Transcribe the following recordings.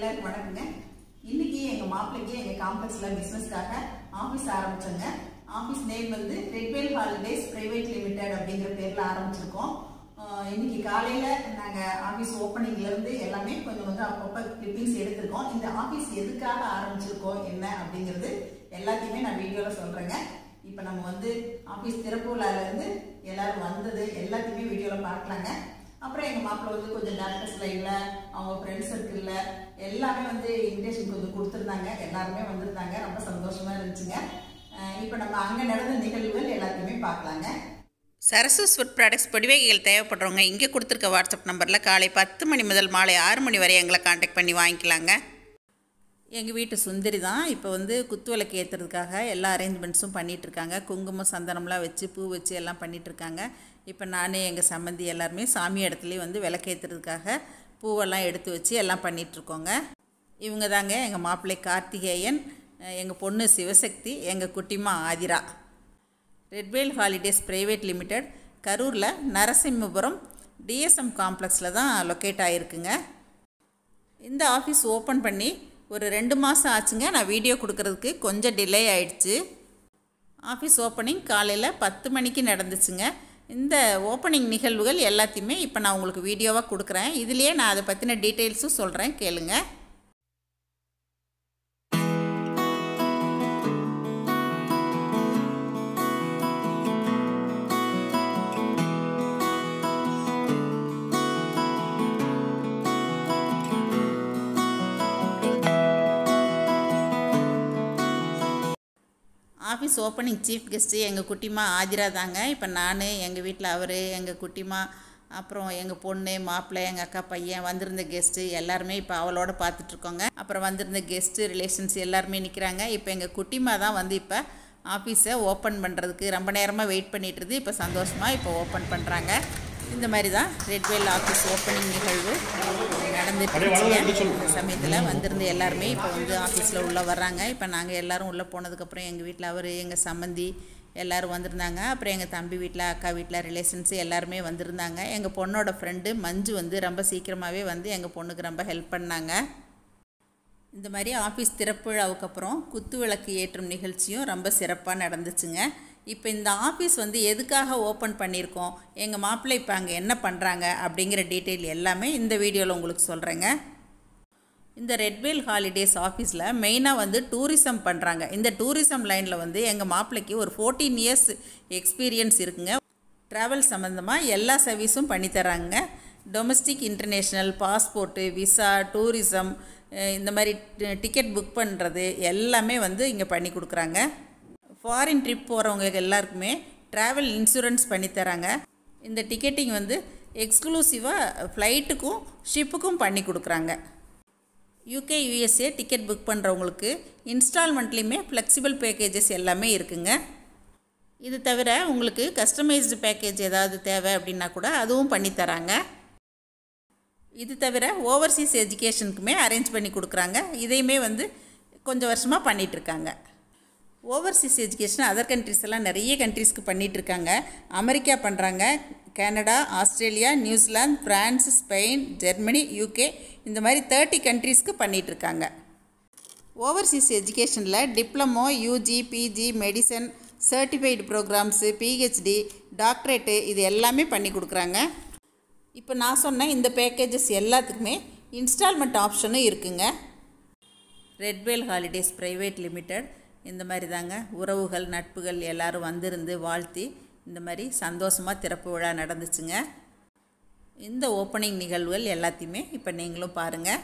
எல்லாருக்கும் வணக்கங்க. இன்னைக்கு எங்க மாப்பிளைக்கு எங்க காம்ப்ளெக்ஸ்ல பிசினஸ்க்காக ஆபீஸ் ஆரம்பிச்சோங்க. ஆபீஸ் நேம் வந்து ரெட்வேல் ஹாலிடேஸ் பிரைவேட் லிமிடெட் அப்படிங்கிற பேர்ல ஆரம்பிச்சிருக்கோம். இன்னைக்கு காலையில நாங்க ஆபீஸ் ஓபனிங்ல இருந்து எல்லாமே கொஞ்சம் கொஞ்சம் அப்பப்ப கிளிப்பிங்ஸ் எடுத்திருக்கோம். இந்த ஆபீஸ் எதுக்காக ஆரம்பிச்சிருக்கோம் என்ன அப்படிங்கிறது எல்லாத்தையுமே நான் வீடியோல சொல்றேங்க. இப்ப நம்ம வந்து ஆபீஸ் திறப்பு விழால இருந்து எல்லாரும் வந்தது எல்லாத்தையுமே வீடியோல பார்க்கலாங்க. அப்புறம் எங்க மாப்பிள்ள வந்து கொஞ்சம் டாக்டர்ஸ் லைன்ல அவங்க ஃப்ரெண்ட்ஸ் சர்க்கிள்ல எல்லாமே வந்து இன்விடேஷன் கொஞ்சம் கொடுத்துருந்தாங்க. எல்லாருமே வந்திருந்தாங்க. ரொம்ப சந்தோஷமா இருந்துச்சுங்க. இப்போ நம்ம அங்கே நடந்த நிகழ்வுகள் எல்லாத்தையுமே பார்க்கலாங்க. சரசூஸ் ஃபுட் ப்ராடக்ட்ஸ் பொடிவகைகள் தேவைப்படுறவங்க இங்கே கொடுத்துருக்க வாட்ஸ்அப் நம்பரில் காலை 10 மணி முதல் மாலை 6 மணி வரை எங்களை காண்டாக்ட் பண்ணி வாங்கிக்கலாங்க. எங்கள் வீட்டு சுந்தரி தான் இப்போ வந்து குத்து விளக்கு ஏற்றுறதுக்காக எல்லா அரேஞ்ச்மெண்ட்ஸும் பண்ணிகிட்ருக்காங்க. குங்குமம் சந்தனம்லாம் வச்சு பூ வச்சு எல்லாம் பண்ணிகிட்ருக்காங்க. இப்போ நான் எங்கள் சம்மந்தி எல்லாருமே சாமி இடத்துலையும் வந்து விளக்கேற்றுறதுக்காக பூவெல்லாம் எடுத்து வச்சு எல்லாம் பண்ணிகிட்ருக்கோங்க. இவங்க தாங்க எங்கள் மாப்பிள்ளை கார்த்திகேயன், எங்கள் பொண்ணு சிவசக்தி, எங்கள் குட்டிமா ஆதிரா. ரெட்வேல் ஹாலிடேஸ் பிரைவேட் லிமிடெட் கரூரில் நரசிம்மபுரம் டிஎஸ்எம் காம்ப்ளெக்ஸில் தான் லொக்கேட் ஆகிருக்குங்க. இந்த ஆஃபீஸ் ஓப்பன் பண்ணி ஒரு 2 மாதம் ஆச்சுங்க. நான் வீடியோ கொடுக்கறதுக்கு கொஞ்சம் டிலே ஆகிடுச்சு. ஆஃபீஸ் ஓப்பனிங் காலையில் 10 மணிக்கு நடந்துச்சுங்க. இந்த ஓப்பனிங் நிகழ்வுகள் எல்லாத்தையுமே இப்போ நான் உங்களுக்கு வீடியோவாக கொடுக்குறேன். இதுலேயே நான் அதை பற்றின டீட்டெயில்ஸும் சொல்கிறேன், கேளுங்க. ஆஃபீஸ் ஓப்பனிங் சீஃப் கெஸ்ட்டு எங்கள் குட்டிமா ஆதிரா தாங்க. இப்போ நான், எங்கள் வீட்டில் அவர், எங்கள் குட்டிமா, அப்புறம் எங்கள் பொண்ணு, மாப்பிள்ளை, எங்கள் அக்கா பையன், வந்திருந்த கெஸ்ட்டு எல்லாருமே இப்போ அவளோட பார்த்துட்ருக்கோங்க. அப்புறம் வந்திருந்த கெஸ்ட்டு ரிலேஷன்ஸ் எல்லாருமே நிற்கிறாங்க. இப்போ எங்கள் குட்டிமா தான் வந்து இப்போ ஆஃபீஸை ஓப்பன் பண்ணுறதுக்கு ரொம்ப நேரமாக வெயிட் பண்ணிகிட்ருது. இப்போ சந்தோஷமாக இப்போ ஓப்பன் பண்ணுறாங்க. இந்த மாதிரி தான் ரெட்வேல் ஆஃபீஸ் ஓப்பனிங் நிகழ்வு நடந்துட்டு இந்த சமயத்தில் வந்திருந்து எல்லாருமே இப்போ வந்து ஆஃபீஸில் உள்ளே வர்றாங்க. இப்போ நாங்கள் எல்லோரும் உள்ளே போனதுக்கப்புறம் எங்கள் வீட்டில் அவர், எங்கள் சம்மந்தி எல்லோரும் வந்திருந்தாங்க. அப்புறம் எங்கள் தம்பி வீட்டில், அக்கா வீட்டில் ரிலேஷன்ஸு எல்லாருமே வந்திருந்தாங்க. எங்கள் பொண்ணோட ஃப்ரெண்டு மஞ்சு வந்து ரொம்ப சீக்கிரமாகவே வந்து எங்கள் பொண்ணுக்கு ரொம்ப ஹெல்ப் பண்ணாங்க. இந்த மாதிரி ஆஃபீஸ் திறப்பு விழாவுக்கு அப்புறம் குத்து விளக்கு ஏற்றும் நிகழ்ச்சியும் ரொம்ப சிறப்பாக நடந்துச்சுங்க. இப்போ இந்த ஆஃபீஸ் வந்து எதுக்காக ஓப்பன் பண்ணியிருக்கோம், எங்கள் மாப்பிள்ளை இப்போ அங்கே என்ன பண்ணுறாங்க அப்படிங்கிற டீட்டெயில் எல்லாமே இந்த வீடியோவில் உங்களுக்கு சொல்கிறேங்க. இந்த ரெட்வேல் ஹாலிடேஸ் ஆஃபீஸில் மெயினாக வந்து டூரிசம் பண்ணுறாங்க. இந்த டூரிசம் லைனில் வந்து எங்கள் மாப்பிள்ளைக்கு ஒரு 14 இயர்ஸ் எக்ஸ்பீரியன்ஸ் இருக்குங்க. ட்ராவல் சம்மந்தமாக எல்லா சர்வீஸும் பண்ணித்தராங்க. Domestic, international, passport, visa, tourism, இந்த மாதிரி டிக்கெட் புக் பண்ணுறது எல்லாமே வந்து இங்கே பண்ணி கொடுக்குறாங்க. ஃபாரின் ட்ரிப் போகிறவங்க எல்லாருக்குமே ட்ராவல் இன்சூரன்ஸ் பண்ணித்தராங்க. இந்த டிக்கெட்டிங் வந்து எக்ஸ்க்ளூசிவாக ஃப்ளைட்டுக்கும் ஷிப்புக்கும் பண்ணி கொடுக்குறாங்க. யூகே, யூஎஸ்ஏ டிக்கெட் புக் பண்ணுறவங்களுக்கு இன்ஸ்டால்மெண்ட்லேயுமே ஃப்ளெக்சிபிள் பேக்கேஜஸ் எல்லாமே இருக்குங்க. இது தவிர உங்களுக்கு கஸ்டமைஸ்டு பேக்கேஜ் ஏதாவது தேவை அப்படின்னா கூட அதுவும் பண்ணித்தராங்க. இது தவிர ஓவர்சீஸ் எஜுகேஷனுக்குமே அரேஞ்ச் பண்ணி கொடுக்குறாங்க. இதையுமே வந்து கொஞ்சம் வருஷமாக பண்ணிகிட்ருக்காங்க. ஓவர்சீஸ் எஜுகேஷன் அதர் கண்ட்ரிஸ் எல்லாம் நிறைய கண்ட்ரிஸ்க்கு பண்ணிகிட்ருக்காங்க. அமெரிக்கா பண்ணுறாங்க, Canada, Australia, New Zealand, France, Spain, Germany, UK, இந்த மாதிரி 30 கண்ட்ரிஸ்க்கு பண்ணிகிட்ருக்காங்க. ஓவர்சீஸ் எஜுகேஷனில் diploma, UG, PG, medicine, certified programs, PhD, doctorate இது எல்லாமே பண்ணி கொடுக்குறாங்க. இப்போ நான் சொன்ன இந்த பேக்கேஜஸ் எல்லாத்துக்குமே இன்ஸ்டால்மெண்ட் ஆப்ஷனும் இருக்குங்க. ரெட்வேல் ஹாலிடேஸ் பிரைவேட் லிமிடெட் இந்த மாதிரி தாங்க உறவுகள், நட்புகள் எல்லோரும் வந்திருந்து வாழ்த்தி இந்த மாதிரி சந்தோஷமாக திறப்பு விழா நடந்துச்சுங்க. இந்த ஓப்பனிங் நிகழ்வுகள் எல்லாத்தையுமே இப்போ நீங்களும் பாருங்கள்.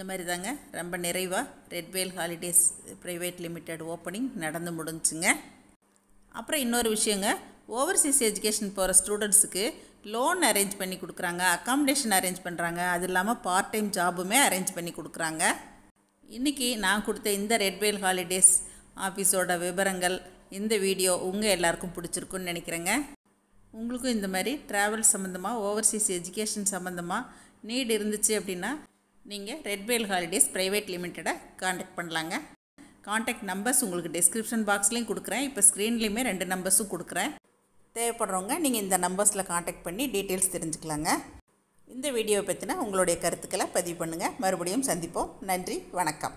இந்த மாதிரி தாங்க ரொம்ப நிறைவாக ரெட்வேல் ஹாலிடேஸ் ப்ரைவேட் லிமிடெட் ஓப்பனிங் நடந்து முடிஞ்சுங்க. அப்புறம் இன்னொரு விஷயங்க, ஓவர்சீஸ் எஜுகேஷன் போகிற ஸ்டூடெண்ட்ஸுக்கு லோன் அரேஞ்ச் பண்ணி கொடுக்குறாங்க, அக்காமடேஷன் அரேஞ்ச் பண்ணுறாங்க, அது இல்லாமல் பார்ட் டைம் ஜாபுமே அரேஞ்ச் பண்ணி கொடுக்குறாங்க. இன்றைக்கி நான் கொடுத்த இந்த ரெட்வேல் ஹாலிடேஸ் ஆஃபீஸோட விவரங்கள், இந்த வீடியோ உங்கள் எல்லாருக்கும் பிடிச்சிருக்குன்னு நினைக்கிறேங்க. உங்களுக்கும் இந்த மாதிரி ட்ராவல் சம்மந்தமாக, ஓவர்சீஸ் எஜுகேஷன் சம்மந்தமாக நீட் இருந்துச்சு அப்படின்னா நீங்கள் ரெட்வேல் ஹாலிடேஸ் ப்ரைவேட் லிமிட்டடை காண்டாக்ட் பண்ணலாங்க. காண்டாக்ட் நம்பர்ஸ் உங்களுக்கு டிஸ்கிரிப்ஷன் பாக்ஸ்லேயும் கொடுக்குறேன், இப்போ ஸ்க்ரீன்லேயுமே 2 நம்பர்ஸும் கொடுக்குறேன். தேவைப்படுறவங்க நீங்கள் இந்த நம்பர்ஸில் காண்டாக்ட் பண்ணி டீட்டெயில்ஸ் தெரிஞ்சுக்கலாங்க. இந்த வீடியோவை பற்றின உங்களுடைய கருத்துக்களை பதிவு பண்ணுங்கள். மறுபடியும் சந்திப்போம். நன்றி, வணக்கம்.